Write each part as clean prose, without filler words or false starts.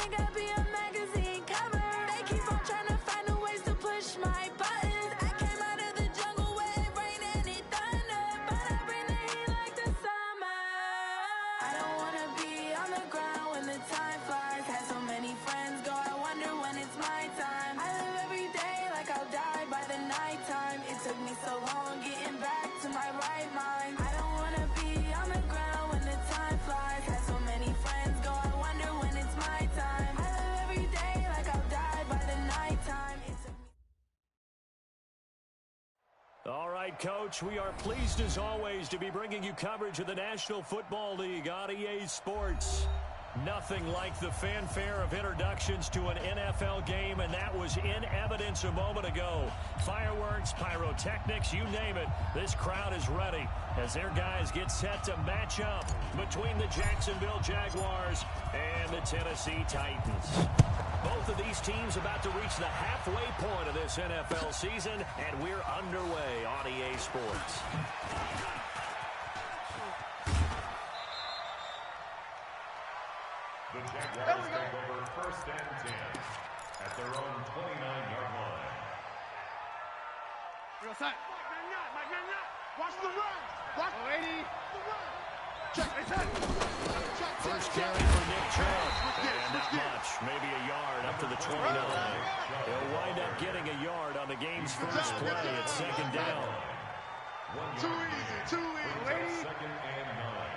think I'd be a magazine cover. They keep on trying to find new ways to push my buttons. I came out of the jungle where it rained and it thunder, but I bring the heat like the summer. I don't wanna be on the ground when the time flies. Had so many friends go, I wonder when it's my time. I live every day like I'll die by the nighttime. It took me so long getting back to my right mind. I don't wanna be on the ground when the time flies. Had so many friends go, I wonder when it's my time. I live every day like I'll die by the nighttime. It took me. All right, Coach, we are pleased as always to be bringing you coverage of the National Football League on EA Sports. Nothing like the fanfare of introductions to an NFL game, and that was in evidence a moment ago. Fireworks, pyrotechnics, you name it. This crowd is ready as their guys get set to match up between the Jacksonville Jaguars and the Tennessee Titans. Both of these teams about to reach the halfway point of this NFL season, and we're underway on EA Sports. The Jaguars take over 1st and 10 at their own 29-yard line. Watch the run. Watch the run. Check. First carry for Nick Chubb. And not much. Maybe a yard up to the 29. He'll wind up getting a yard on the game's first play at 2nd down. Too easy. Second and 9.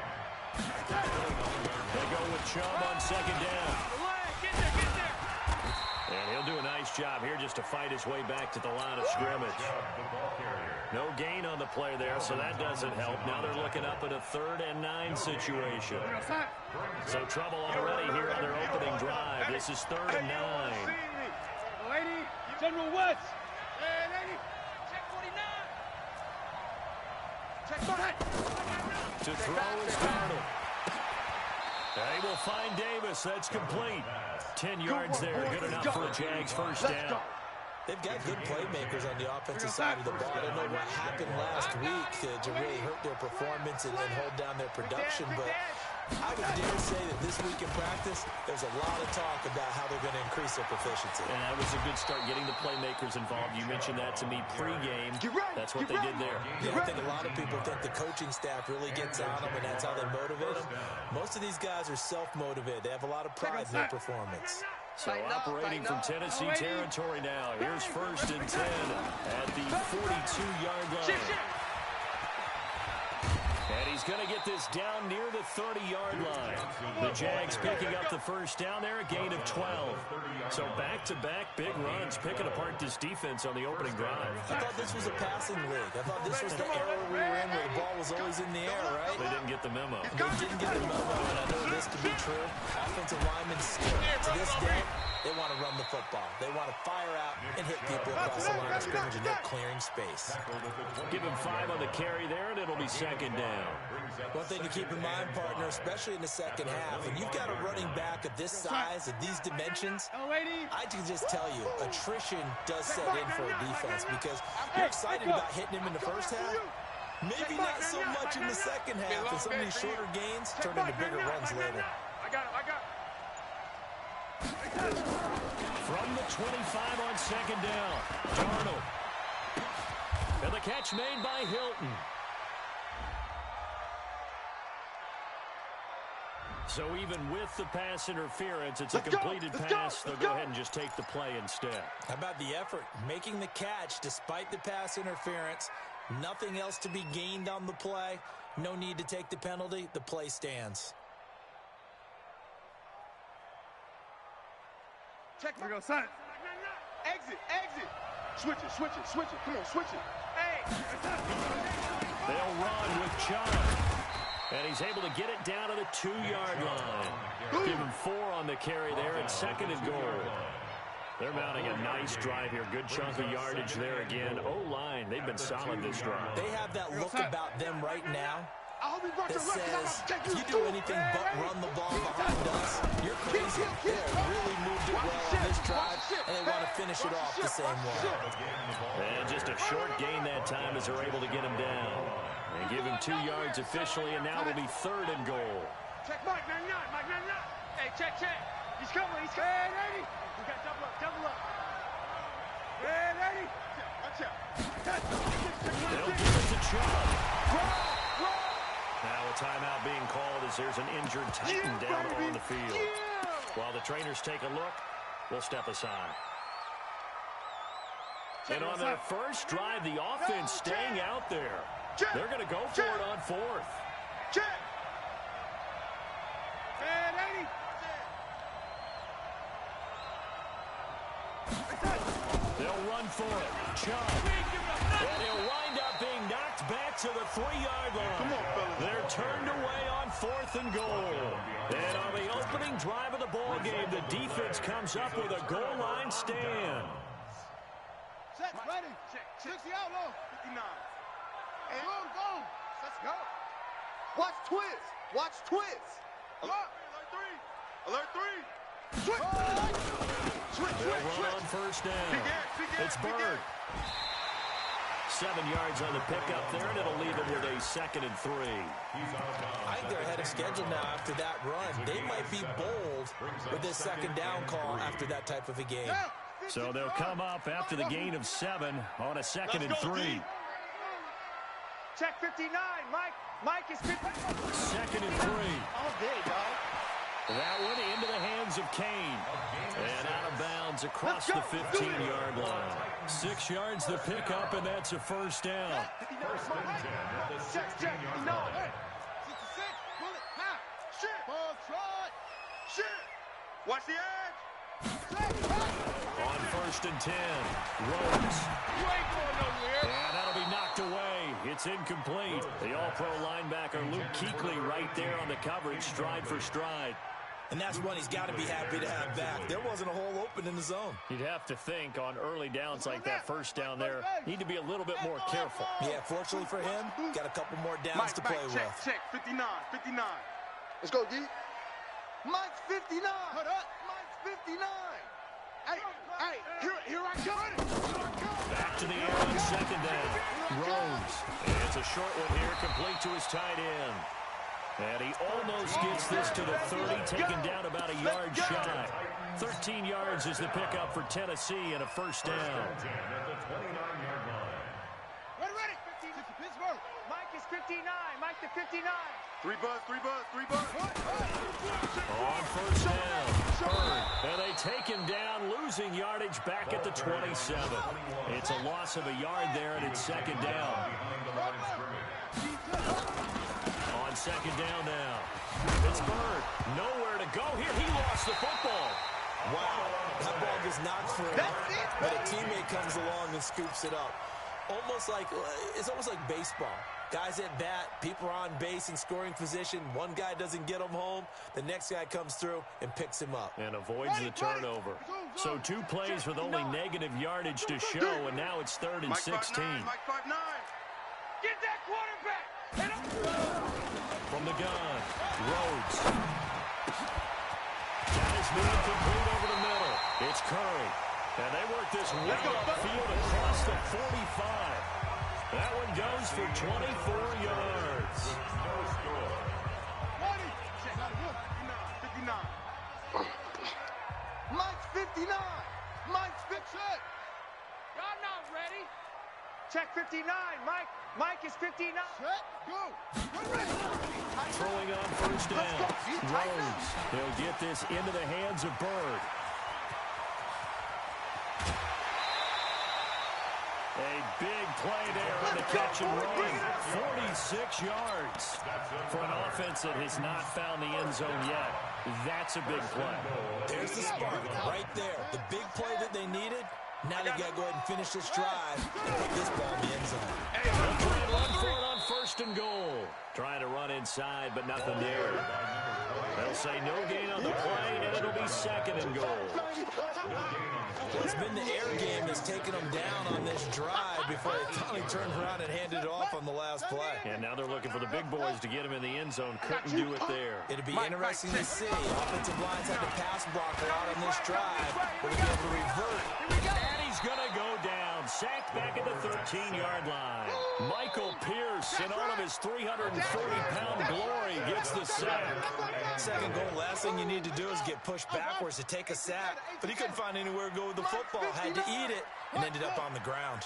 They go with Chubb on 2nd down. And he'll do a nice job here just to fight his way back to the line of scrimmage. No gain on the play there, so that doesn't help. Now they're looking up at a 3rd and 9 situation. So trouble already here on their opening drive. This is 3rd and 9. General Woods. Check 49. To throw is Darnold. They will find Davis. That's complete. 10 yards there. Good enough for a Jags first down. They've got good playmakers on the offensive side of the ball. I don't know what happened last week to really hurt their performance and hold down their production, but I would dare say that this week in practice, there's a lot of talk about how they're going to increase their proficiency. And that was a good start getting the playmakers involved. You mentioned that to me pregame. That's what they did there. Yeah, I think a lot of people think the coaching staff really gets on them, and that's how they motivate them. Most of these guys are self-motivated. They have a lot of pride in their performance. So operating from Tennessee territory now. Here's 1st and 10 at the 42-yard line. And he's going to get this down near the 30-yard line. The Jags picking up the first down there, a gain of 12. So back-to-back big runs, picking apart this defense on the opening drive. I thought this was a passing league. I thought this was the era we were in where the ball was always in the air, right? They didn't get the memo. They didn't get the memo, and I know this to be true. Offensive linemen still, to this day, they want to run the football. They want to fire out and hit people across the line of scrimmage, and they're clearing space. Give him 5 on the carry there, and it'll be 2nd down. One thing to keep in mind, partner, especially in the second half, and you've got a running back of this size, of these dimensions, I can just tell you, attrition does set in for a defense because you're excited about hitting him in the first half. Maybe not so much in the second half, and some of these shorter gains turn into bigger runs later. I got it. From the 25 on 2nd down, Darnold. And the catch made by Hilton. So even with the pass interference, it's a completed pass. They'll go ahead and just take the play instead. How about the effort? Making the catch despite the pass interference. Nothing else to be gained on the play. No need to take the penalty. The play stands. Check. Here we go, son. Exit. Switch it. Come on, switch it. Hey. They'll run with Chubb. And he's able to get it down to the 2-yard line. Give him 4 on the carry there at 2nd and goal. They're mounting a nice drive here. Good chunk of yardage there again. O-line, they've been solid this drive. They have that look about them right now that says, if you do anything but run the ball behind us, you're crazy. They really moved it well on this drive, and they want to finish it off the same way. And just a short gain that time as they're able to get him down. And give him 2 yards officially, and now it'll be 3rd and goal. Check, Mike, 99. Hey, check. He's coming. He's coming. Ready? We got double up. Double up. Ready? Watch out. They'll give it to Chubb. Now a timeout being called as there's an injured Titan down on the field. While the trainers take a look, we'll step aside. And on their first drive, the offense staying out there. They're going to go for it on fourth. Check. Ready? They'll run for it. Chubb. And he'll wind up being knocked back to the 3-yard line. Come on, fellas. They're turned away on 4th and goal. And on the opening drive of the ball game, the defense comes up with a goal line stand. Set, ready. 60 out low. 59. And go. Let's go. Watch twist. Watch twist. Alert 3. Alert 3. Switch. They'll run on first down. It's Bird. 7 yards on the pickup there, and it'll leave them with a 2nd and 3. I think they're ahead of schedule now after that run. They might be bold with this 2nd down call after that type of a game. So they'll come up after the gain of 7 on a 2nd and 3. Check 59. Mike is 50. 2nd and 3. All day, dog. That one into the hands of Kane. And out of bounds across the 15-yard line. 6 yards the pickup, and that's a first down. First and 10 at the 16-yard No. line. 66. Bullet. Ha. Shit. Ball trot. Shit. Watch the edge. On first and 10, Rhodes. You ain't going nowhere. And that'll be knocked away. It's incomplete. The all-pro linebacker Luke Kuechly right there on the coverage, stride for stride. And that's one he's got to be happy to have back. There wasn't a hole open in the zone. You'd have to think on early downs like that first down there, need to be a little bit more careful. Yeah, fortunately for him, got a couple more downs to play with. Check. 59. Let's go, D. Mike's 59. Hold up. Mike's 59. Hey, here I come. Back to the air on 2nd down. Rhodes. And it's a short one here, complete to his tight end. And he almost gets this to the 30, taken down about a yard shy. 13 yards is the pickup for Tennessee and a first down. At the 29-yard line. Ready. 15 to Pittsburgh. Mike is 59. Mike to 59. 3 buzz. On first down, Bird. And they take him down, losing yardage back at the 27. It's a loss of a yard there, and it's 2nd down. On 2nd down now. It's Bird. Nowhere to go here. He lost the football. Wow, that ball gets knocked free, but a teammate comes along and scoops it up. It's almost like baseball. Guys at bat, people are on base in scoring position. One guy doesn't get him home. The next guy comes through and picks him up. And avoids the turnover. So 2 plays with only negative yardage to show, and now it's 3rd and 16. Mike 5'9". Get that quarterback. From the gun, Rhodes. Got his man complete over the middle. It's Curry. And they work this way upfield across the 45. That one goes for 24 yards. No score. 59. Mike's 59. Mike's 59. Y'all not ready. Check 59. Mike is 59. Set, go. Throwing on first down. Rhodes. They'll get this into the hands of Bird. A big play there on the catch and run. 46 yards for an offense that has not found the end zone yet. That's a big play. There's the spark right there. The big play that they needed. Now they got to go ahead and finish this drive and put this ball in the end zone. They'll try and run for it on 1st and goal. Trying to run inside, but nothing there. They'll say no gain on the play, and it'll be 2nd and goal. Well, it's been the air game that's taken them down on this drive before they finally turned around and handed it off on the last play. And now they're looking for the big boys to get him in the end zone. Couldn't do it there. It'll be interesting to see. Offensive lines had to pass block a lot on this drive. But we'll be able to revert. And he's going to go down. and sacked back at the 13-yard line. Michael Pierce, in all of his 340-pound glory, gets the sack. Second goal, last thing you need to do is get pushed backwards to take a sack. But he couldn't find anywhere to go with the football, had to eat it, and ended up on the ground.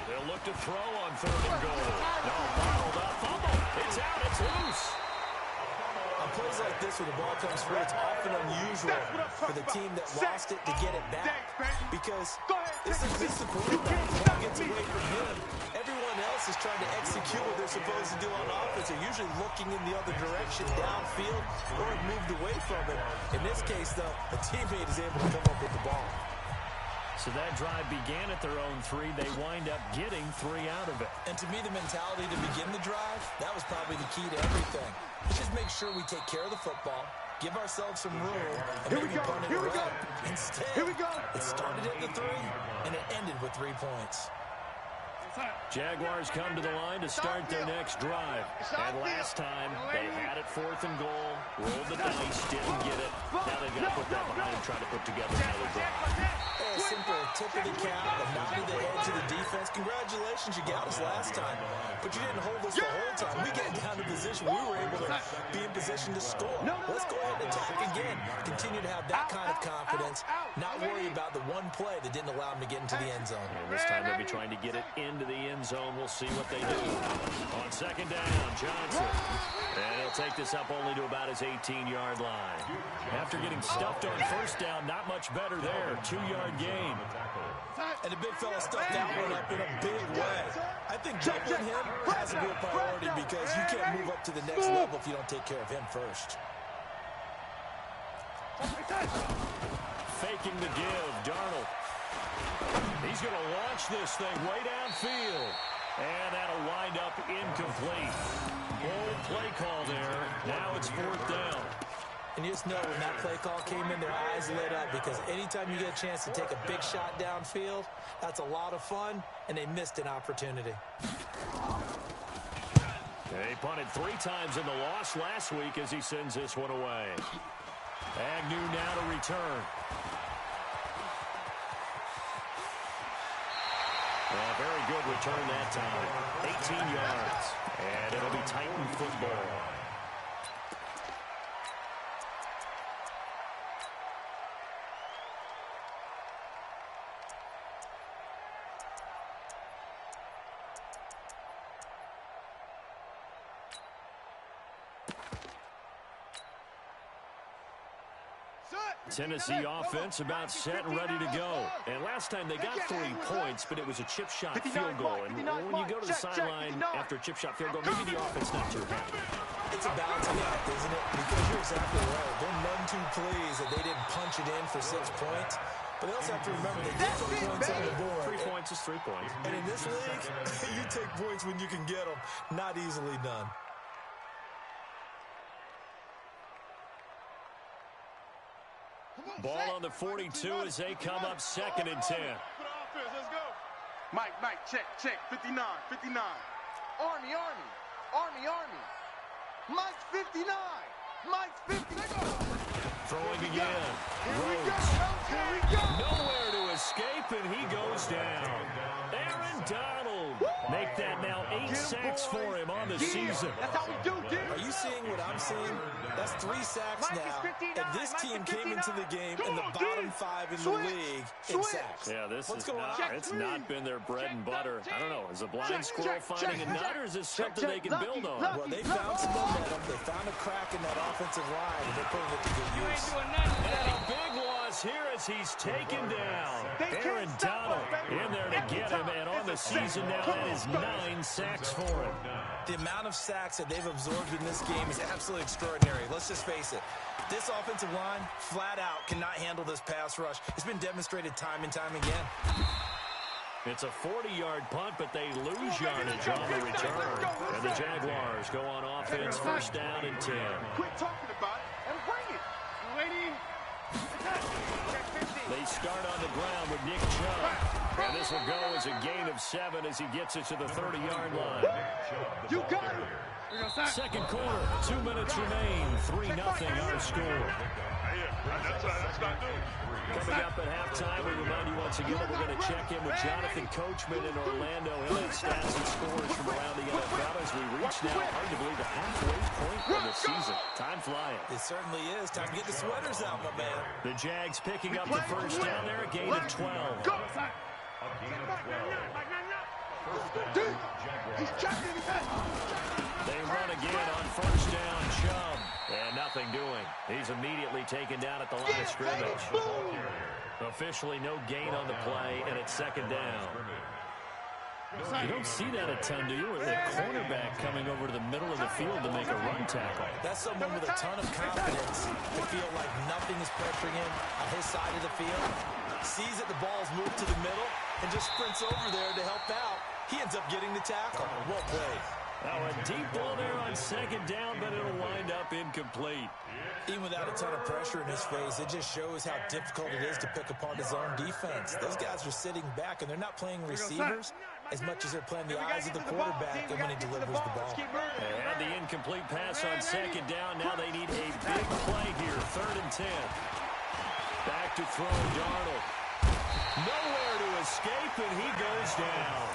They'll look to throw on 3rd and goal. No, bottled up, fumble. It's out, it's loose. On plays like this where the ball comes through, it's often unusual for the team that lost it to get it back. Because this is the quarterback. The ball gets away from him. Everyone else is trying to execute what they're supposed to do on offense. They're usually looking in the other direction, downfield, or have moved away from it. In this case, though, a teammate is able to come up with the ball. So that drive began at their own 3. They wind up getting 3 out of it. And to me, the mentality to begin the drive, that was probably the key to everything. Let's just make sure we take care of the football, give ourselves some room, and maybe punt it around. Instead, it started at the 3, and it ended with 3 points. Jaguars come to the line to start their next drive. And last time, they had it 4th and goal, rolled the dice, didn't get it. Now they've got to put that behind and try to put together another drive. A simple tip of the cap, a nod of the head to the defense. Congratulations, you got us last time. But you didn't hold us the whole time. We got down to position. We were able to be in position to score. Let's go ahead and attack again. Continue to have that kind of confidence. Not worry about the one play that didn't allow them to get into the end zone. And this time they'll be trying to get it into the end zone. We'll see what they do. On 2nd down, Johnson. And he'll take this up only to about his 18-yard line. After getting stuffed on 1st down, not much better there. 2-yard gain. And the big fella stuffed that one up in a big way. I think jumping him has a real priority because you can't move up to the next level if you don't take care of him first. Faking the give, Darnold. He's going to launch this thing way downfield. And that'll wind up incomplete. Bold play call there. Now it's 4th down. And you just know when that play call came in, their eyes lit up because anytime you get a chance to take a big shot downfield, that's a lot of fun, and they missed an opportunity. They punted 3 times in the loss last week as he sends this one away. Agnew now to return. Well, very good return that time. 18 yards. And it'll be Titan football. Tennessee offense about set and ready to go. And last time they got 3 points, but it was a chip shot field goal. And when you go to the sideline after a chip shot field goal, maybe the offense not too happy. It's a balancing act, isn't it? Because you're exactly right. They're none too pleased that they didn't punch it in for 6 points. But they also have to remember they did put points on the board. 3 points is 3 points. And in this league, you take points when you can get them. Not easily done. Ball on the 42 as they come up 2nd and 10. Mike, check, 59. Army. Mike's 59. Mike's 59. Throwing again. Nowhere to escape, and he goes down. Aaron Donald. Make that now 8 sacks for him on the season. That's how we do, dude. Are you seeing what I'm seeing? That's 3 sacks now. And this team came into the game in the bottom 5 in the league in sacks. Yeah, it's not been their bread and butter. I don't know. Is a blind squirrel finding a nut, or is this something they can build on? Well, they found some momentum. They found a crack in that offensive line, and they're putting it to good use. And a big loss here as he's taken down. Aaron Donald in there to get him, and on the season now, that is 9 sacks for him. The amount of sacks that they've absorbed in this game is absolutely extraordinary. Let's just face it. This offensive line, flat out, cannot handle this pass rush. It's been demonstrated time and time again. It's a 40-yard punt, but they lose yardage on the return. And the Jaguars go on offense, 1st down and 10. Quit talking about it and bring it. They start on the ground with Nick Chubb. And this will go as a gain of 7 as he gets it to the 30-yard line. You got it. 2nd quarter, 2 minutes remain. 3-0 our score. That's not doing. Coming up at halftime, we remind you once again that we're going to check in with Jonathan Coachman in Orlando. He'll have stats and scores from around the NFL as we reach now, hard to believe, the halfway point of the season. Time flying. It certainly is. Time to get the sweaters out, my man. The Jags picking up the first down there, a gain of 12. Go. Dude, he's checking his head. They run again on first down, Chubb. And nothing doing. He's immediately taken down at the line of scrimmage. Officially no gain on the play, and it's second down. You don't see that a ton, do you? Or the cornerback coming over to the middle of the field to make a run tackle. That's someone with a ton of confidence to feel like nothing is pressuring him on his side of the field. Sees that the ball's moved to the middle and just sprints over there to help out. He ends up getting the tackle. Well played. Now a deep ball there on second down, but it'll wind up incomplete. Even without a ton of pressure in his face, it just shows how difficult it is to pick apart his own defense. Those guys are sitting back, and they're not playing receivers as much as they're playing the eyes of the quarterback and when he delivers the ball. They had the incomplete pass on second down. Now they need a big play here, 3rd and 10. Back to throw, Darnold. Nowhere to escape, and he goes down.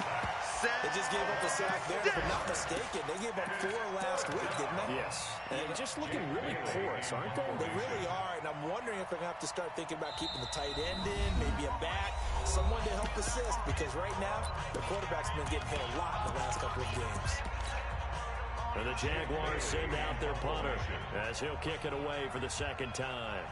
They just gave up the sack there. If I'm not mistaken, they gave up 4 last week, didn't they? Yes. And just looking really porous, aren't they? They really are, and I'm wondering if they're going to have to start thinking about keeping the tight end in, maybe a back, someone to help assist, because right now, the quarterback's been getting hit a lot in the last couple of games. And the Jaguars send out their punter as he'll kick it away for the second time.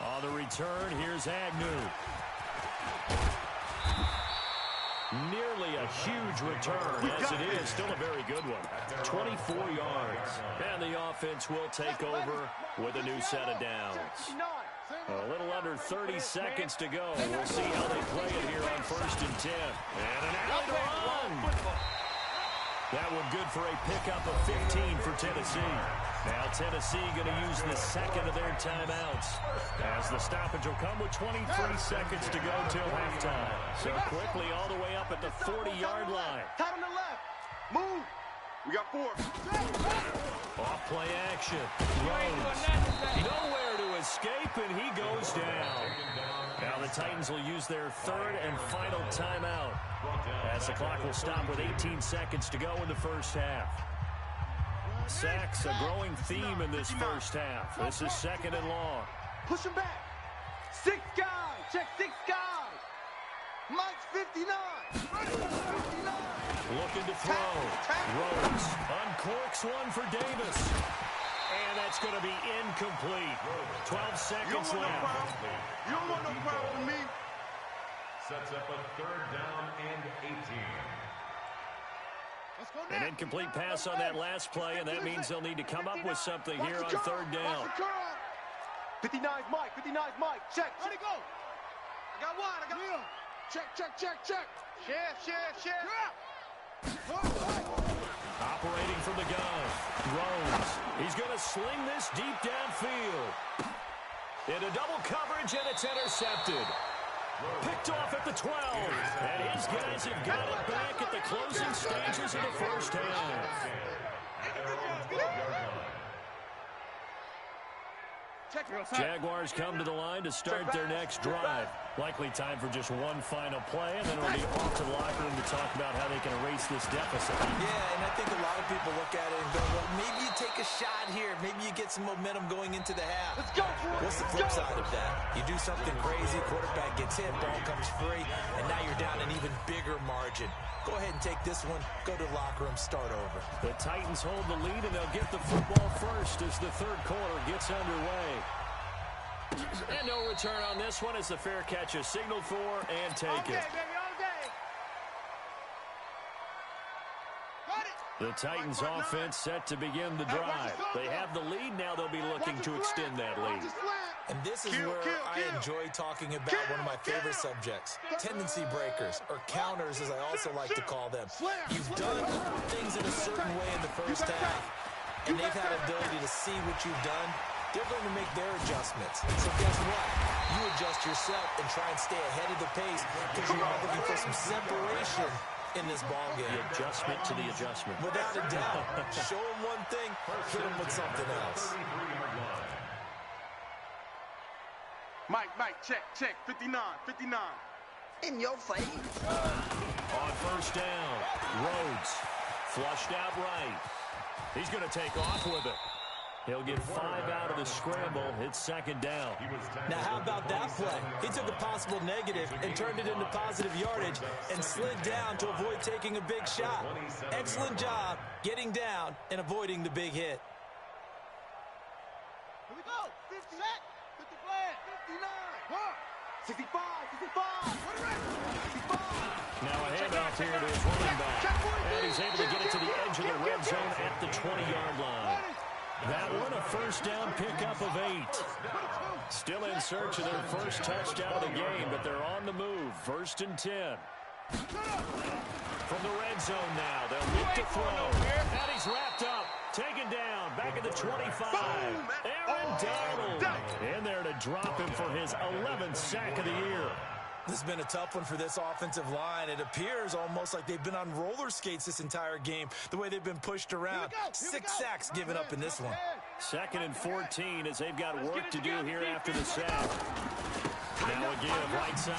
On the return, here's Agnew. Nearly a huge return, as it is. Still a very good one. 24 yards. And the offense will take over with a new set of downs. A little under 30 seconds to go. We'll see how they play it here on 1st and 10. And an alley run. That one good for a pickup of 15 for Tennessee. Now Tennessee going to use the second of their timeouts, as the stoppage will come with 23 seconds to go till halftime. So quickly all the way up at the 40-yard line. Tight on the left. Move. We got 4. Off play action. Rose. Nowhere to escape, and he goes down. Now the Titans will use their 3rd and final timeout, as the clock will stop with 18 seconds to go in the first half. Sacks, a growing theme in this first half. This is 2nd and long. Push him back. 6 guys. Check 6 guys. Mike's 59. 59. Looking to throw. Rose uncorks one for Davis. And that's going to be incomplete. 12 seconds left. You don't want no crowd from me. Sets up a 3rd down and 18. An incomplete pass on that last play, and that means they'll need to come up with something here on 3rd down. 59's Mike. 59's Mike. Check. Ready, go. I got one. I got one. Check. Chef. Operating from the gun. Rose. He's going to sling this deep downfield. Into double coverage, and it's intercepted. Picked off at the 12. And his guys have got it back at the closing stages of the first half. Jaguars come to the line to start their next drive. Likely time for just one final play, and then it'll be off to the locker room to talk about how they can erase this deficit. Yeah, and I think a lot of people look at it and go, well, maybe you take a shot here. Maybe you get some momentum going into the half. Let's go. What's the flip side of that? You do something crazy, quarterback gets hit, ball comes free, and now you're down an even bigger margin. Go ahead and take this one, go to the locker room, start over. The Titans hold the lead, and they'll get the football first as the 3rd quarter gets underway. And no return on this one as the fair catch is signaled for and taken. The Titans offense set to begin the drive. They have the lead. Now they'll be looking to extend that lead. And this is where I enjoy talking about one of my favorite subjects, tendency breakers, or counters as I also like to call them. You've done things in a certain way in the first half, and they've had ability to see what you've done. They're going to make their adjustments. So guess what? You adjust yourself and try and stay ahead of the pace because you are looking for some separation in this ball game. The adjustment to the adjustment. Without a doubt. Show them one thing, hit them with something else. Mike, check, 59. In your face. On first down, Rhodes flushed out right. He's going to take off with it. He'll get 5 out of the scramble. It's second down. Now, how about that play? He took a possible negative and turned it into positive yardage and slid down to avoid taking a big shot. Excellent job getting down and avoiding the big hit. Here we go. 50 set. 50 flag. 59. 65. Now a handoff here to his running back. And he's able to get it to the edge of the red zone at the 20-yard line. That one a first down pickup of 8. Still in search of their first touchdown of the game, but they're on the move. 1st and 10. From the red zone now, they'll look to throw. And he's wrapped up. Taken down. Back at the 25. Aaron Donald in there to drop him for his 11th sack of the year. This has been a tough one for this offensive line. It appears almost like they've been on roller skates this entire game, the way they've been pushed around. 6 sacks given up in this one. 2nd and 14 as they've got work to do here after the sack. Now again, right side.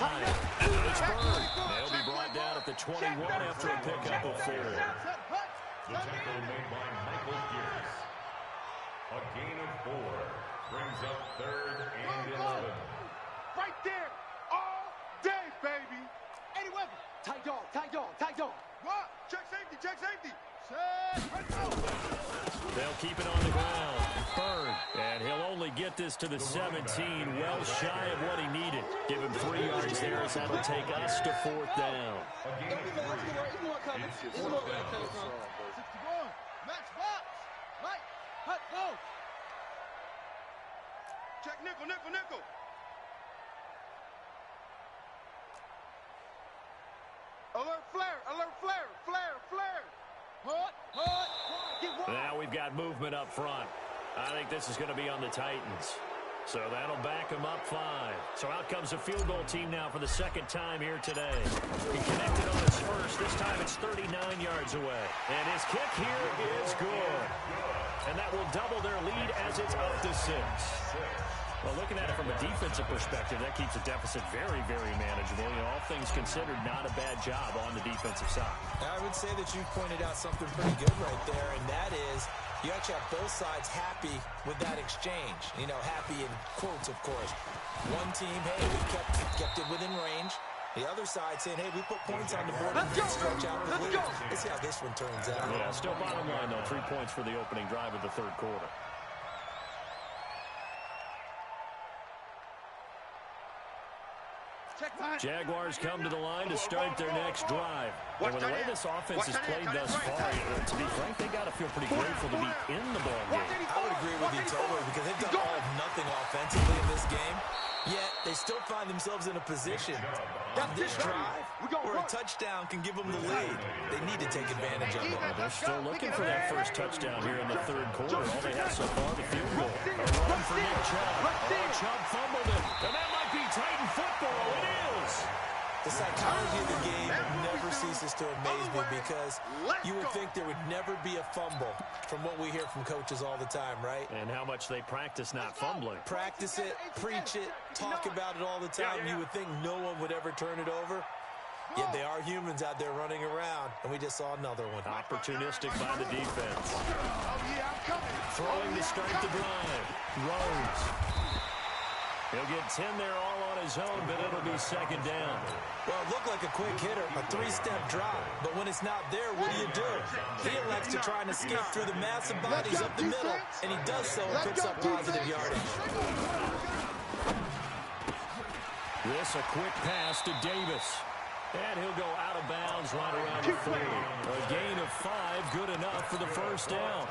It's Bird. They'll be brought down at the 21 after a pickup of 4. The tackle made by Michael Pierce. A gain of 4 brings up 3rd and 11. Right there. All day, baby. 80 weapon. Tight dog. What? Check safety. They'll keep it on the ground. Bird. And he'll only get this to the 17, well shy of what he needed. Give him 3 yards there as that'll take us to 4th down. Max box. Mike. Hut, go. Check nickel. Alert flare. Now we've got movement up front. I think this is going to be on the Titans. So that'll back them up 5. So out comes a field goal team now for the 2nd time here today. He connected on his first. This time it's 39 yards away. And his kick here is good. And that will double their lead as it's up to 6. Well, looking at it from a defensive perspective, that keeps the deficit very, very manageable. You know, all things considered, not a bad job on the defensive side. I would say that you pointed out something pretty good right there, and that is you actually have both sides happy with that exchange. You know, happy in quotes, of course. One team, hey, we kept it within range. The other side saying, hey, we put points on the board and did stretch out the lead. Let's see how this one turns out. Yeah, still bottom line, though. 3 points for the opening drive of the 3rd quarter. Jaguars come to the line to start their next drive. And with the way this offense has played thus far, to be frank, they got to feel pretty grateful to be in the ball game. I would agree with you totally because they've done all of nothing offensively in this game. Yet they still find themselves in a position on this drive where a touchdown can give them the lead. They need to take advantage of it. They're still looking for that first touchdown here in the 3rd quarter. All they have so far, the field goal. A run for Nick Chubb. Oh, Chubb fumbled it. And that might be Titan football. It is. The psychology of the game never ceases to amaze me because you would think there would never be a fumble from what we hear from coaches all the time, right? And how much they practice not fumbling. Practice it, preach it, talk about it all the time. You would think no one would ever turn it over. Yet they are humans out there running around, and we just saw another one. Opportunistic by the defense. Throwing to start the drive. Rhodes. He'll get 10 there all on his own, but it'll be 2nd down. Well, it looked like a quick hitter, a 3-step drop. But when it's not there, what do? He elects to try and escape through the massive bodies up the middle, and he does so and picks up positive yardage. This a quick pass to Davis. And he'll go out of bounds right around the 40. A gain of 5, good enough for the first down.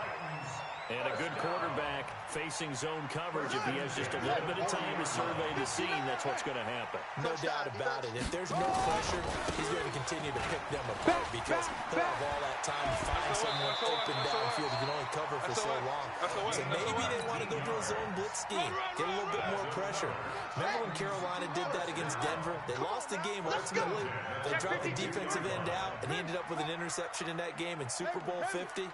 And a good quarterback facing zone coverage. If he has just a little bit of time to survey the scene, that's what's going to happen. No doubt about it. If there's no pressure, he's going to continue to pick them apart because he'll have all that time to find someone open downfield. He can only cover for so long. So maybe they want to go to a zone blitz scheme, get a little bit more pressure. Remember when Carolina did that against Denver? They lost the game ultimately. They dropped the defensive end out, and he ended up with an interception in that game in Super Bowl 50.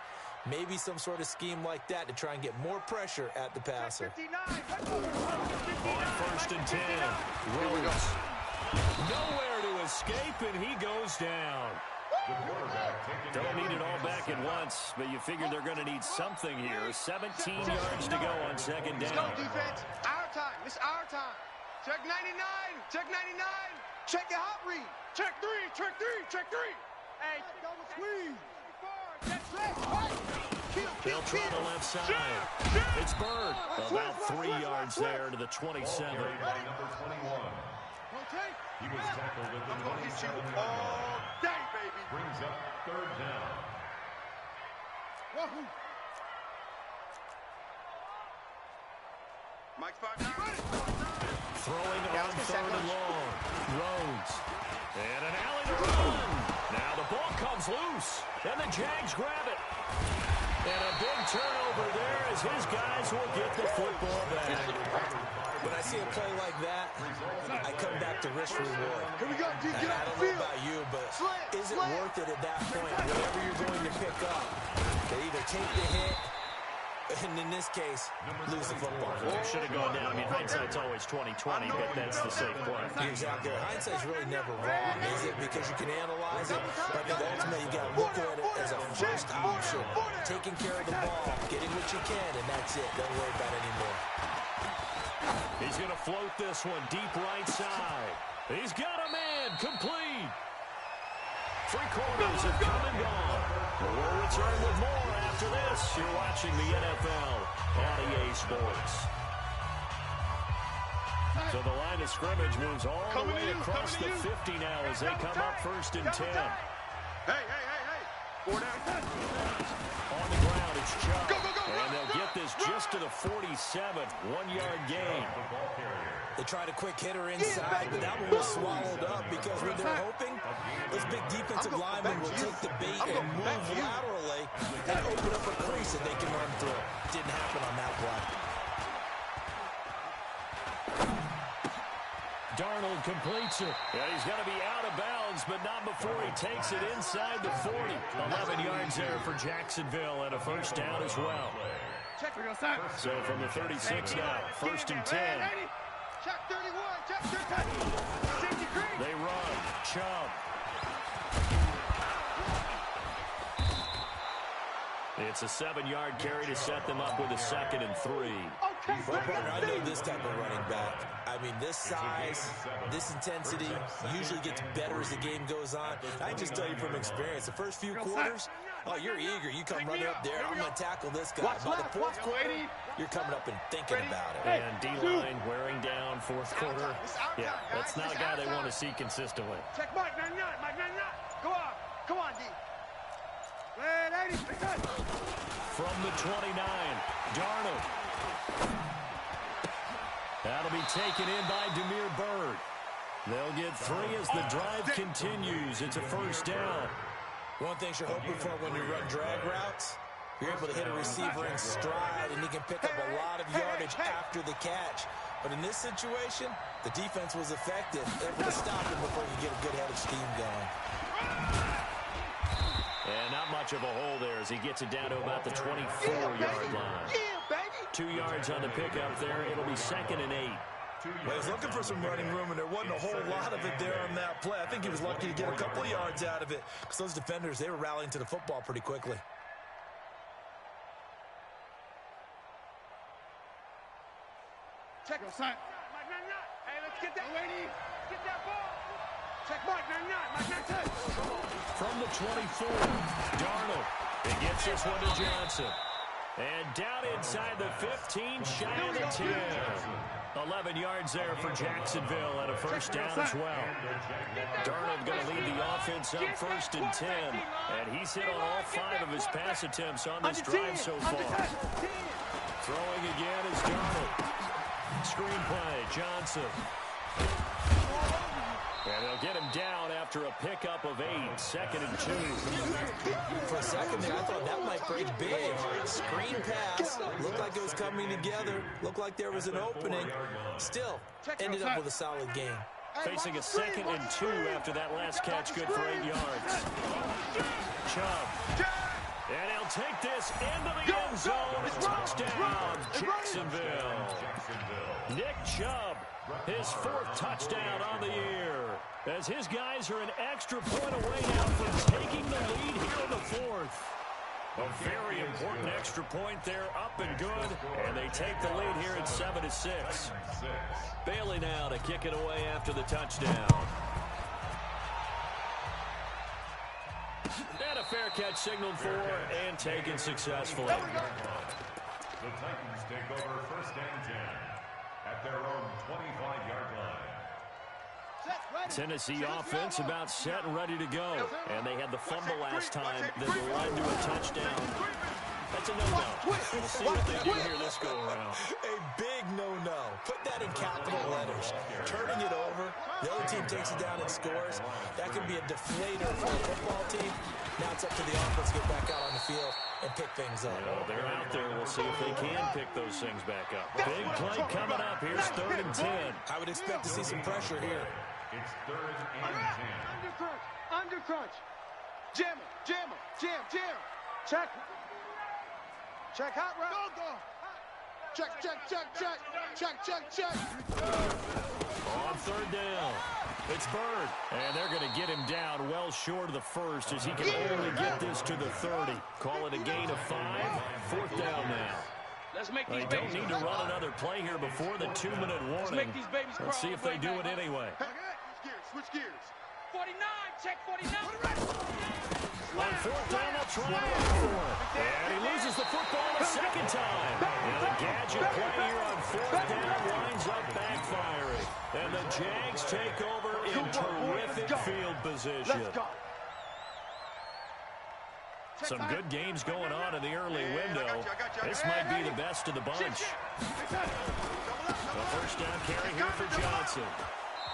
Maybe some sort of scheme like that to try and get more pressure at the passer. On 1st and 10, Rhodes. Nowhere to escape, and he goes down. Don't need it all back at once, but you figure they're going to need something here. 17 yards to go on 2nd down. Let's go, defense. Our time. It's our time. Check 99. Check 99. Check your hot read. Check 3. Check 3. Check 3. Hey, double squeeze. They'll try the left side. It's Bird. About 3 yards there to the 27. Number 21. He was tackled at the 27-yard line. Day, baby. Brings up 3rd down. Wahoo. Mike 5-9. Throwing on 3rd and long. Rhodes. And an alley to run. Now the ball comes loose. And the Jags grab it. And a big turnover there as his guys will get the football back. When I see a play like that, I come back to risk reward. Here we go, D. Get I out don't the know field. about you, but is it worth it at that point? Whatever you're going to pick up, they either take the hit, and in this case, lose the football. Should have gone down. I mean, hindsight's always 20/20, but that's the safe play. Exactly. Hindsight's really never wrong, is it? Because you can analyze it, but the ultimately you got to look at it as a first option. Taking care of the ball, getting what you can, and that's it. Don't worry about it anymore. He's going to float this one deep right side. He's got a man complete. 3 quarters have come and gone. We'll return with more after this. You're watching the NFL on EA Sports. So the line of scrimmage moves all the way across the 50 now as they come up 1st and 10. Hey. 4 down. On the ground, it's Chubb. And they'll get this just to the 47. 1-yard gain. They tried a quick hitter inside, but that one was swallowed up because what they're hoping, those big defensive linemen will take the bait and move laterally and open up a crease that they can run through. Didn't happen on that play. Darnold completes it. And he's going to be out of bounds, but not before he takes it inside the 40. 11 yards there for Jacksonville and a 1st down as well. So from the 36 now, 1st and 10. Check 31. Check 30. They run. Chubb. It's a 7-yard carry to set them up with a 2nd and 3. Well, partner, I know this type of running back. I mean, this size, this intensity usually gets better as the game goes on. I can just tell you from experience, the first few quarters, oh, you're eager. You come running up there, I'm going to tackle this guy. By the 4th quarter, you're coming up and thinking about it. And D-line wearing down 4th quarter. Yeah, that's not a guy they want to see consistently. Check Mike 99. Mike 99. Go on. Come on, D. From the 29, Darnold. That'll be taken in by Demir Bird. They'll get 3 as the drive continues. It's a 1st down. One thing you're hoping for when you run drag routes, you're able to hit a receiver in stride, and he can pick up a lot of yardage after the catch. But in this situation, the defense was effective, able to stop him before you get a good head of steam going. And not much of a hole there as he gets it down to about the 24-yard line. 2 yards on the pickup there. It'll be 2nd and 8. Well, he's looking for some running room, and there wasn't a whole lot of it there on that play. I think he was lucky to get a couple of yards out of it because those defenders, they were rallying to the football pretty quickly. Check your sign. Mike 99. Hey, let's get that. Lady, get that ball. Check Mike 99. Mike 99. From the 24, Darnold. He gets this one to Johnson. And down inside the 15, shy of the 10. 11 yards there for Jacksonville and a first down as well. Darnold going to lead the offense up 1st and 10. And he's hit on all 5 of his pass attempts on this drive so far. Throwing again is Darnold. Screen play, Johnson. And they'll get him down after a pickup of 8, 2nd and 2. For a second there, I thought that might break big. Screen pass. Looked like it was coming together. Looked like there was an opening. Still, ended up with a solid game. Facing a 2nd and 2 after that last catch, good for 8 yards. Chubb. And he'll take this into the end zone. Touchdown, Jacksonville. Nick Chubb, his 4th touchdown on the year. As his guys are an extra point away now from taking the lead here in the 4th. A very important extra point there, up and good. And they take the lead here at 7-6. Bailey now to kick it away after the touchdown. And a fair catch signaled for and taken successfully. The Titans take over 1st and 10 at their own 25-yard line. Tennessee offense about set and ready to go. And they had the fumble last time that led to a touchdown. That's a no-no. We'll see what they do here this go-around. A big no-no. Put that in capital letters. Turning it over, the other team takes it down and scores. That can be a deflator for a football team. Now it's up to the offense to get back out on the field and pick things up. They're out there. We'll see if they can pick those things back up. Big play coming up. Here's 3rd and 10. I would expect to see some pressure here. It's 3rd and 10. Under crunch. Jam him. Jam. Check. Check hot route. Go. Check. On 3rd down, it's Bird. And they're going to get him down well short of the 1st as he can only get this to the 30. Call it a gain of 5. 4th down now. They don't need to run another play here before the 2-minute warning. Let's see if they do it anyway. Switch gears. 49, check 49. On 4th down, they'll try to run for it. And he loses the football a 2nd time. And a gadget play here on 4th down winds up backfiring. And the Jags take over in terrific field position. Some good games going on in the early window. This might be the best of the bunch. A 1st down carry here for Johnson.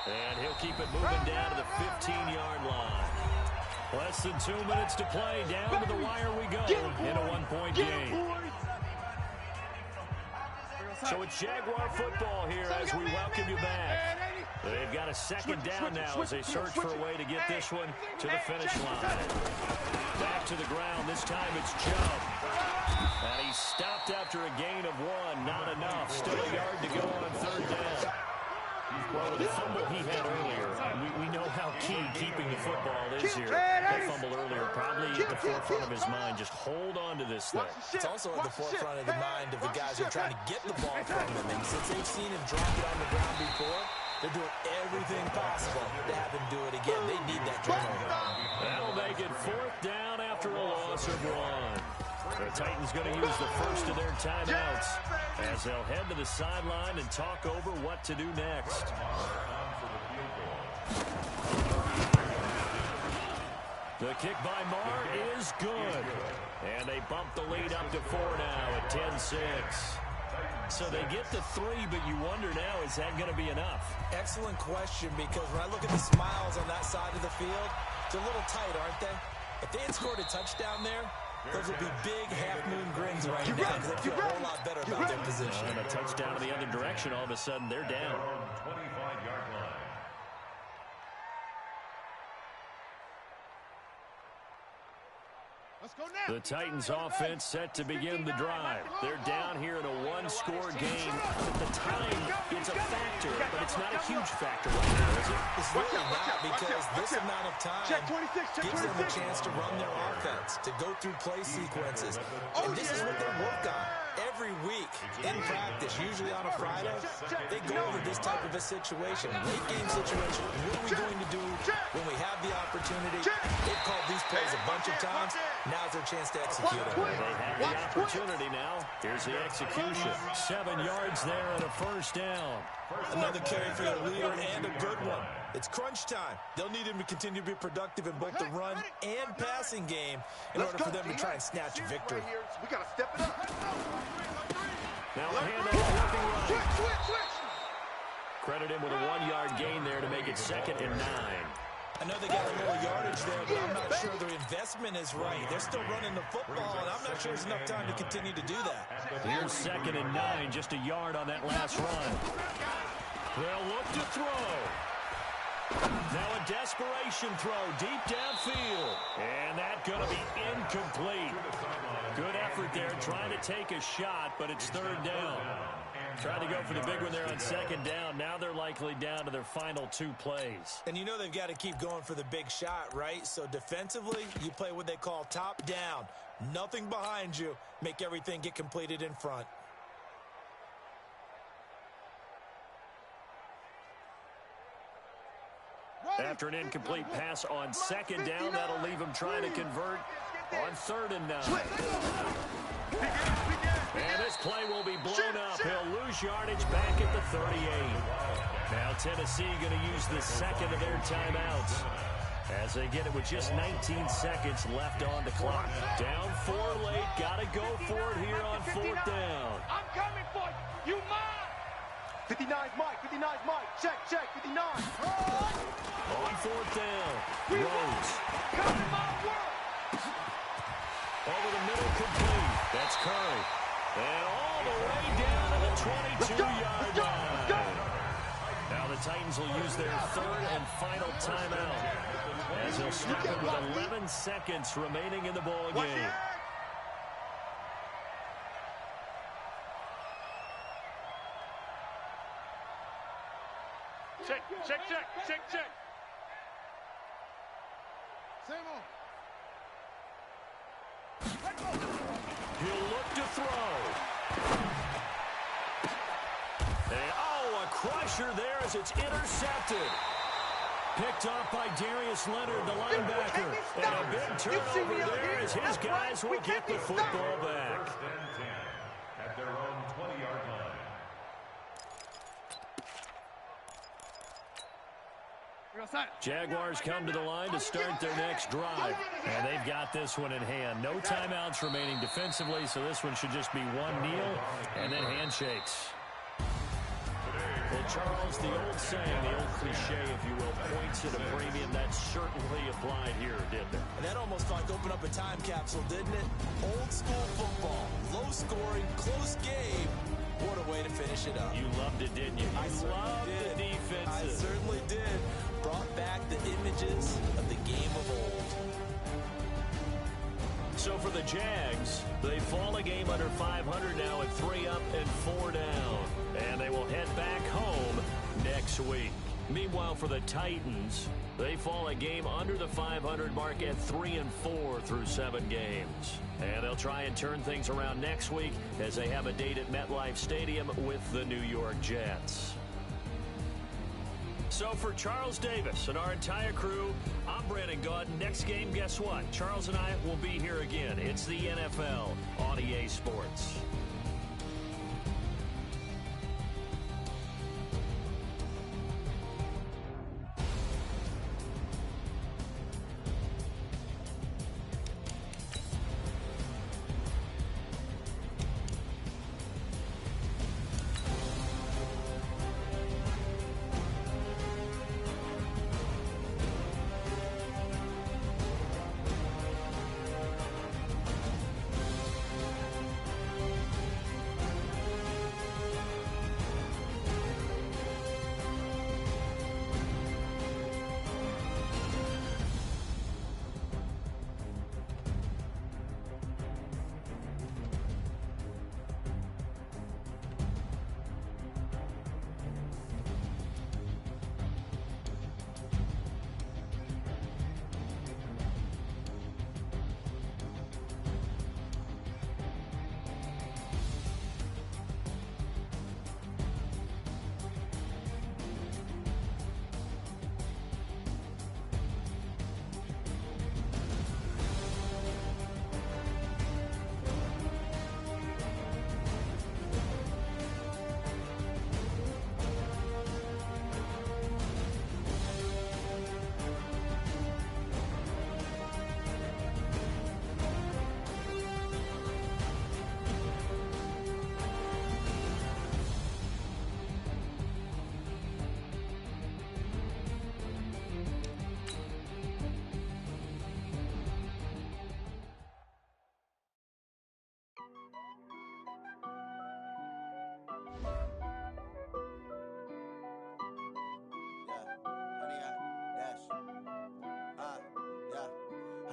And he'll keep it moving down to the 15-yard line. Less than 2 minutes to play. Down to the wire we go in a 1-point game. So it's Jaguar football here as we welcome you back. They've got a 2nd down now as they search for a way to get this one to the finish line. Back to the ground. This time it's Chubb. And he's stopped after a gain of 1. Not enough. Still a yard to go on 3rd down. Well, with the fumble he had earlier, we know how key keeping the football is here. That fumble earlier probably at the forefront of his mind. Just hold on to this thing. It's also at the forefront of the mind of the guys who are trying to get the ball from him. And since they've seen him drop it on the ground before, they're doing everything possible to have him do it again. They need that turnover. That'll make it 4th down after a loss of 1. The Titans going to use the first of their timeouts as they'll head to the sideline and talk over what to do next. The kick by Marr is good. And they bump the lead up to 4 now at 10-6. So they get the 3, but you wonder now, is that going to be enough? Excellent question, because when I look at the smiles on that side of the field, they're a little tight, aren't they? If they had scored a touchdown there, those would be big half-moon grins right now because they feel a whole lot better about their position. And a touchdown in the other direction, all of a sudden they're down. 25-yard line. The Titans offense set to begin the drive. They're down here in a 1-score game. The time, it's a factor, but it's not a huge factor right now, is it? It's really not, because this amount of time gives them a chance to run their offense, to go through play sequences. And this is what they work on. every week in practice, usually on a Friday, they go over this type of a situation, late game situation. What are we going to do when we have the opportunity? They've called these plays a bunch of times. Now's their chance to execute them. They have the opportunity now. Here's the execution. 7 yards there and a first down. Another carry for their leader and a good one. It's crunch time. They'll need him to continue to be productive in both the run and passing game in order for them to try and snatch a victory. We got to step it up. Now a handoff looking right. Credit him with a 1-yard gain there to make it 2nd and 9. I know they got a little yardage there, but I'm not sure their investment is right. They're still running the football, and I'm not sure there's enough time to continue to do that. Here's 2nd and 9, just a yard on that last run. They'll look to throw. Now a desperation throw deep downfield. And that's going to be incomplete. Good effort there, trying to take a shot, but it's 3rd down. Trying to go for the big one there on 2nd down. Now they're likely down to their final 2 plays. And you know they've got to keep going for the big shot, right? So defensively, you play what they call top down. Nothing behind you. Make everything get completed in front. After an incomplete pass on 2nd down, that'll leave him trying to convert on 3rd and 9. And this play will be blown up. He'll lose yardage back at the 38. Now Tennessee going to use the 2nd of their timeouts as they get it with just 19 seconds left on the clock. Down 4 late. Got to go for it here on 4th down. I'm coming for you. You mine. 59's Mike. 59's Mike. Check. 59. On 4th down. Rose. Come in my world. Over the middle, complete. That's Curry. And all the way down to the 22-yard line. Now the Titans will use their 3rd and final timeout as they'll stop it with 11 seconds remaining in the ball game. Check. He'll look to throw. And, a crusher there as it's intercepted. Picked off by Darius Leonard, the linebacker. And a big turnover there as his guys will get the football back. 1st and 10 at their own 20-yard line. Jaguars come to the line to start their next drive. And they've got this one in hand. No timeouts remaining defensively, so this one should just be one kneel and then handshakes. Well, Charles, the old saying, the old cliche, if you will, points at a premium, that certainly applied here, didn't it? And that almost like opened up a time capsule, didn't it? Old school football, low scoring, close game. What a way to finish it up. You loved it, didn't you? I loved the defenses. I certainly did. Brought back the images of the game of old. So for the Jags, they fall a game under 500 now at 3 up and 4 down. And they will head back home next week. Meanwhile, for the Titans, they fall a game under the 500 mark at 3 and 4 through 7 games. And they'll try and turn things around next week as they have a date at MetLife Stadium with the New York Jets. So for Charles Davis and our entire crew, I'm Brandon Gaudin. Next game, guess what? Charles and I will be here again. It's the NFL on EA Sports.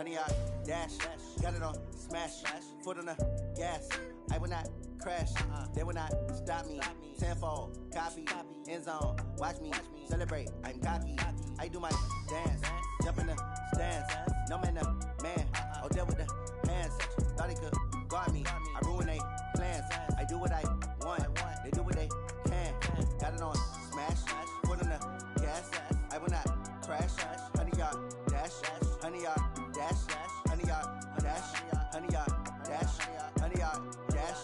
100-yard dash. Got it on smash. Foot on the gas. I will not crash. They will not stop me. Tenfold, copy, end zone. Watch me celebrate. I'm cocky. I do my dance. Jump in the stands. No man, the man. Oh, deal with the hands. Thought he could guard me. I ruin they plans. I do what I want. They do what they can. Got it on smash. Foot on the gas. I will not crash. 100-yard dash. 100-yard dash. 100-yard dash. 100-yard dash. 100-yard dash.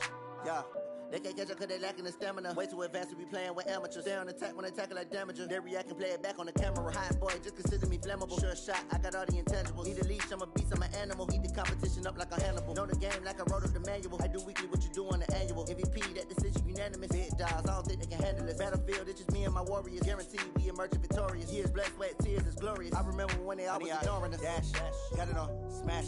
Yeah. They can't catch up cause they lacking the stamina. Way too advanced to be playing with amateurs. Stay on attack when they tackle like damager. They react and play it back on the camera. Hot boy, just consider me flammable. Sure shot, I got all the intangibles. Need a leash, I'm a beast, I'm an animal. Heat the competition up like a Hannibal. Know the game like I wrote up the manual. I do weekly what you do on the annual. MVP, that decision unanimous. Big dogs, I don't think they can handle it. Battlefield, it's just me and my warriors. Guaranteed we emerging victorious. Years, blood, sweat, tears, is glorious. I remember when they always ignoring us. Dash, got it on smash.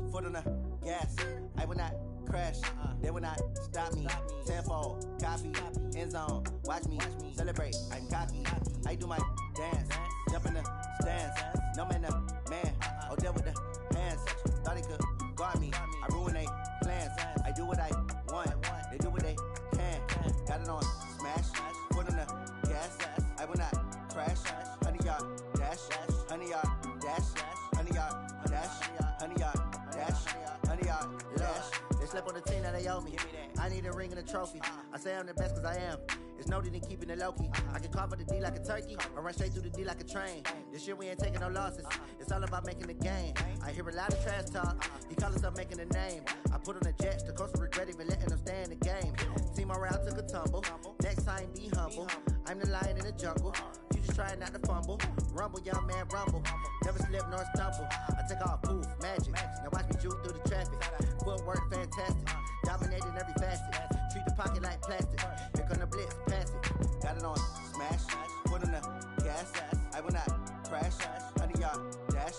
Foot on the gas. I will not crash. They will not stop me. Tenfold, copy, end zone. Watch me celebrate. I'm cocky. I do my dance. Jump in the stands. No man, the man. Oh, deal with the hands. Thought he could guard me. I ruin they plans. I do what I want. They do what they can. Got it on smash. Foot on the gas. I will not crash. 100-yard dash. 100-yard dash. 100-yard dash. 100-yard dash. 100-yard dash. They slept on the team that they owe me. I need a ring and a trophy. I say I'm the best cause I am. It's noted in keeping it low-key. I can carve up the D like a turkey or run straight through the D like a train. This year we ain't taking no losses. It's all about making the game. I hear a lot of trash talk. He call himself making a name. I put on the Jets. The coach will regret even letting them stay in the game. Team morale took a tumble. Next time be humble. I'm the lion in the jungle. You just trying not to fumble. Rumble, young man, rumble. Never slip nor stumble. I take off, poof, magic. Now watch me juke through the traffic. Footwork fantastic. Dominating every facet. Treat the pocket like plastic. Here come the blitz, pass it. Got it on smash. Foot on the gas. I will not crash. 100-yard dash.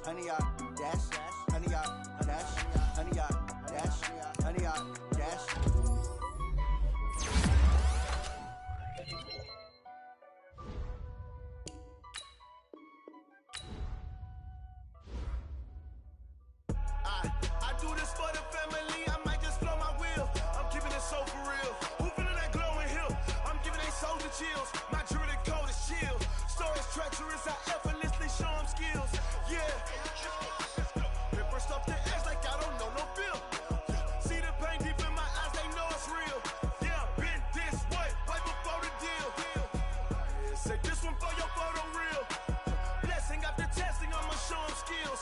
100-yard dash. 100-yard dash. 100-yard dash. 100-yard dash. I do this for the family, I might just blow my wheel. I'm keeping it so for real. Who feeling that glowing hill? I'm giving they soldier chills. My jewelry code is chill. Stories treacherous, I effortlessly show them skills. Yeah. Paper stuff the edge like I don't know no feel. See the pain deep in my eyes, they know it's real. Yeah, been this way, right before the deal. Say this one for your photo real. Blessing after testing, I'ma show them skills.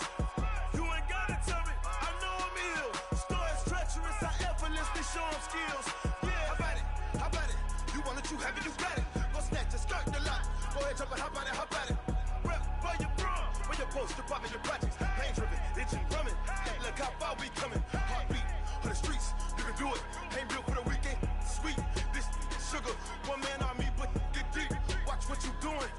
You ain't gotta tell me, I know I'm ill. Stories treacherous, I effortlessly show them skills. Yeah, how about it? You want it, you have it, you got it. Go snatch it, skirt the lot. Go ahead, jump it, how about it? Rep for your bro, for your poster, popping your projects. Pain driven, itching, drumming. Look how far we coming. Heartbeat for the streets, you can do it. Ain't built for the weekend, sweet. This sugar, one man army, but get deep. Watch what you doing.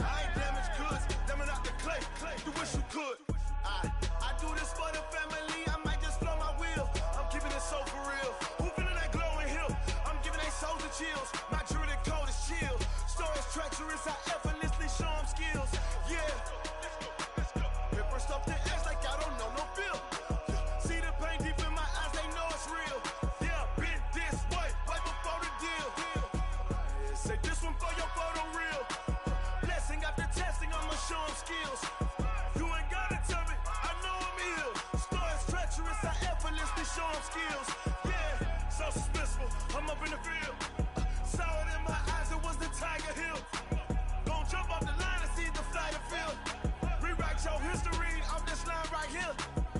I ain't damaged goods, damn it out the clay. You wish you could. I do this for the family, I might just blow my wheel. I'm keeping it so for real. Who feeling that glowing hill? I'm giving they soldier chills. My jewelry code is chill. Stories treacherous, I effortlessly show them skills. Yeah. Paper stuff the edge like I don't know no feel. See the pain deep in my eyes, they know it's real. Yeah, been this way, right before the deal. Say this one for your photo real. Blessing after testing, I'ma show them skills. You ain't gotta tell me, I know I'm ill. Stories treacherous, I effortlessly show them skills. Yeah, so suspenseful, I'm up in the field. Saw it in my eyes, it was the Tiger Hill. Gon' jump off the line and see the flight of field. Rewrite your history off this line right here.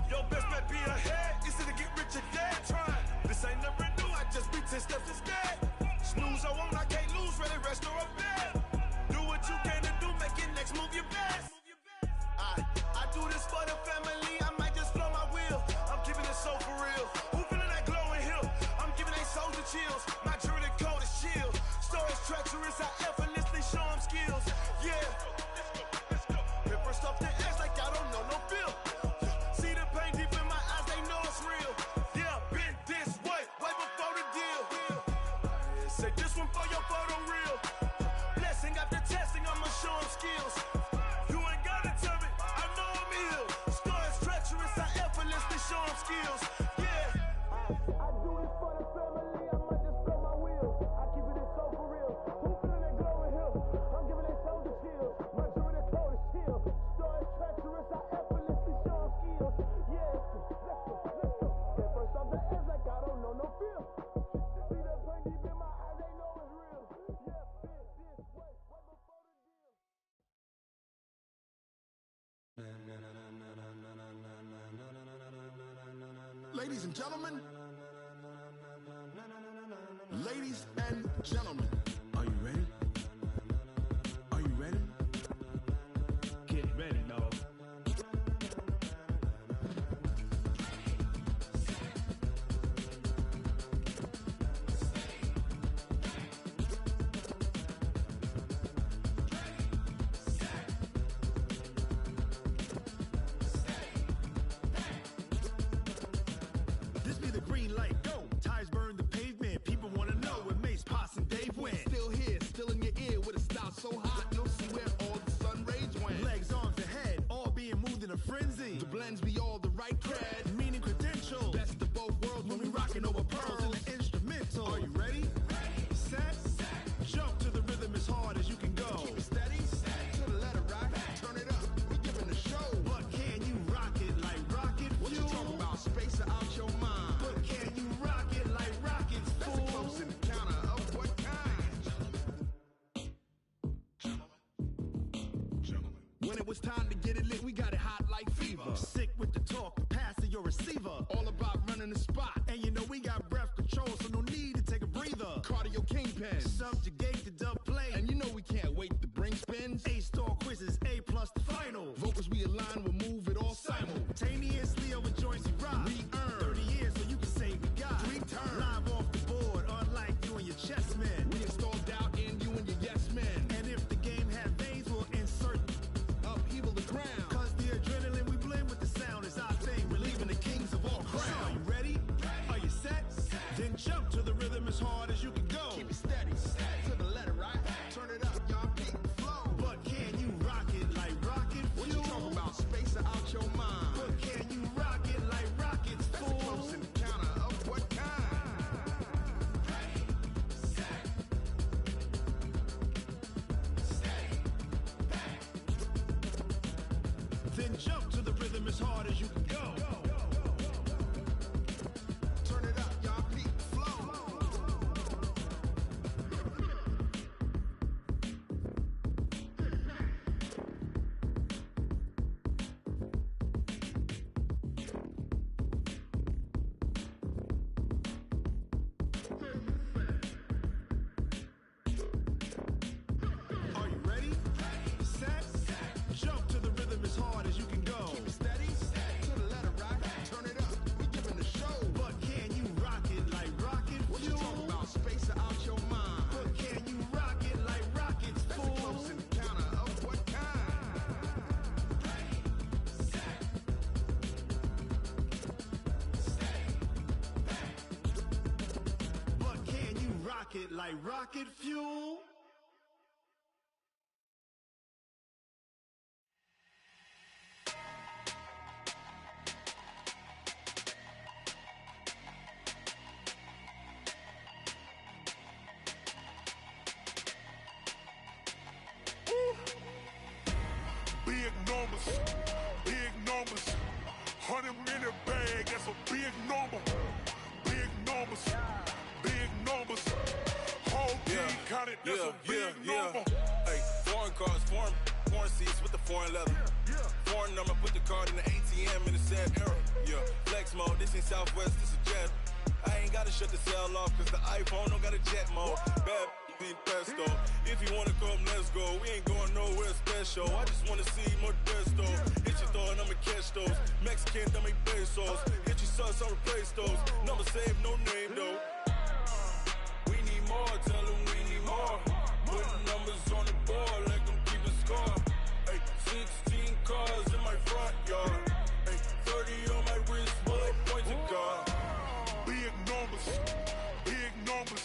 Your best bet be ahead, easy to get rich or dead trying. This ain't never new, I just be 10 steps instead. Snooze I won't, I can't lose, ready, rest or a bed. Do what you can to do, make your next move your best. I do this for the family, I might just blow my wheel. I'm keeping it so for real. Who feeling that glowing hill? I'm giving they soldier chills. My jewelry strong skills. Yeah. I do this for the family, I might just blow my wheel. I keep it so for real. Who feeling that glowing hill? I'm giving that shoulder chills. My jewelry that cold is chill. Story treacherous, I effortlessly show them skills. Yeah, let's go. Get first off the edge like I don't know no feel. See the pain deep in my eyes, they know it's real. Yeah, this way, right before the deal. Ladies and gentlemen, ladies and gentlemen, are you ready? Are you ready? Get ready, dog. This be the green light, go. Tires burn the pavement. People wanna know where Mace, Potts, and Dave went. Still here, still in your ear with a style so hot, you'll see where all the sun rays went. Legs, arms, and head, all being moved in a frenzy. The blends be all the right cred, meaning credentials. Best of both worlds when we rockin' over pearls in the instrumental. Are you ready? Set, jump to the rhythm as hard as you can go. Keep it steady, to the letter right. Turn it up, we giving the show. But can you rock it like rocket fuel? What you talking about? Space out your mind. But can you rock it like rockets, fool? That's a close encounter of what kind? When it was time to get it lit, we got it hot like fever. Sick with the talk, pass to your receiver. All about running the spot. And you know we got breath control, so no need to take a breather. Cardio kingpin, subjugate the dub play. And you know we can't wait to bring spins. A-star quizzes, A+ the final. Vocals we align, we'll move it all simultaneously over joints we rock. We earn 30 years, so you can say we got 3 turns. Live off the board, unlike you and your chess men. We install doubt in you and your yes men. And if the game had veins, we'll insert upheaval the ground. Cause the adrenaline we blend with the sound is our thing. Relieving the kings of all crowns. So are you ready? Are you set? Then jump to the rhythm as hard as you can go. Keep it steady, to the letter right. Turn it up, y'all beat the flow. But can you rock it like rocket fuel? What you talking about? Space out your mind. But can you rock it like rockets, fool? That's a close encounter of what kind? Then jump to the rhythm as hard as you can go. Turn it up, y'all beat the flow. Are you ready? Set, jump to the rhythm as hard as you can go. Keep it steady, to the letter right. Turn it up, we giving the show. But can you rock it like rocket fuel? What you talking about? Space out your mind. But can you rock it like rockets, fool? That's a close encounter of what kind? But can you rock it like rocket fuel? Big numbers, big numbers. 100 in the bag, that's a big number. Big numbers, big numbers. Whole team counted, that's a big number. Hey, foreign cars, foreign seats with the foreign leather. Foreign number, put the card in the ATM in the sad era. Yeah, flex mode, this ain't Southwest, this is Jet. I ain't gotta shut the cell off, cause the iPhone don't got a jet mode. Bad be pesto. If you wanna come, let's go. We ain't going nowhere special. I just wanna see more desto. Hit your thought, I'ma catch those. Mexican, dummy pesos. Hit your sus, I'll replace those. Number save, no name though. We need more, tell them we need more. Put numbers on the board, like them keep a score. Hey, 16 cars in my front yard. Hey, 30 on my wrist, bullet pointed car. Big numbers, big numbers.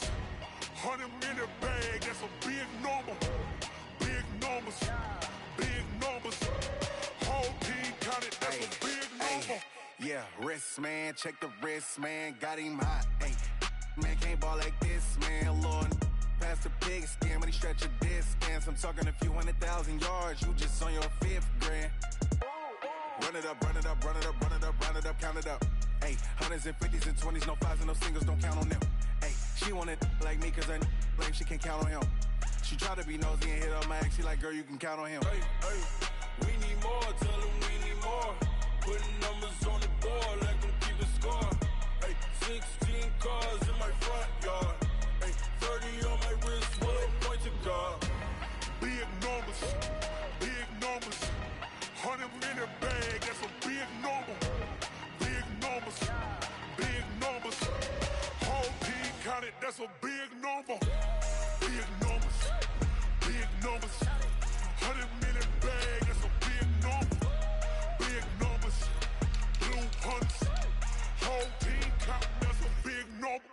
100 in the bag, that's a big number. Big numbers, big numbers. Whole team counted, that's a big number. Yeah, wrist this, man. Check the wrist, man. Got him hot, ayy. Man, can't ball like this, man. Lord, past the pig skin when he stretch a distance. I'm talking a few 100,000 yards. You just on your 5th grand. Run it up, run it up, run it up, run it up, run it up, count it up. Ayy, 100s and 50s and 20s, no 5s and no singles, don't count on them. Ayy, she want it like me cause her like she can count on him. She try to be nosy and hit up my ex, she like, girl, you can count on him. Hey, hey, we need more, tell them we need more. Putting numbers on the board, like them keeping score. Hey, 16 cars in my front yard. Hey, 30 on my wrist, what a point to God. Big numbers, big numbers. 100 in a bag, that's a big number. Big numbers, big numbers. Whole team counted, that's a big number. Big numbers, big numbers. 100 in a bag, that's a big number. Big numbers, blue hunts. Whole team counting, that's a big number.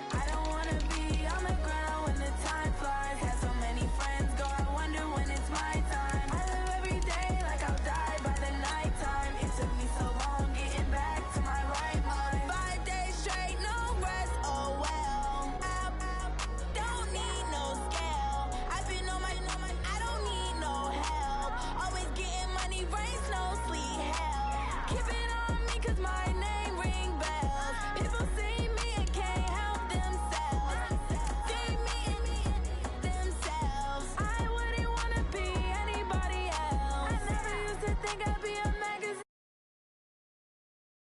I don't wanna be on the ground when the time flies. Had so many friends go, I wonder when it's my time. I live every day like I'll die by the nighttime. It took me so long getting back to my right mind. 5 days straight, no rest, oh well. I don't need no scale. I've been on my, I don't need no help. Always getting money, rain, snow, sleet, hell. Keep it on me cause my name ring bells. People see me and can't help themselves. See me and themselves. I wouldn't wanna be anybody else. I never used to think I'd be a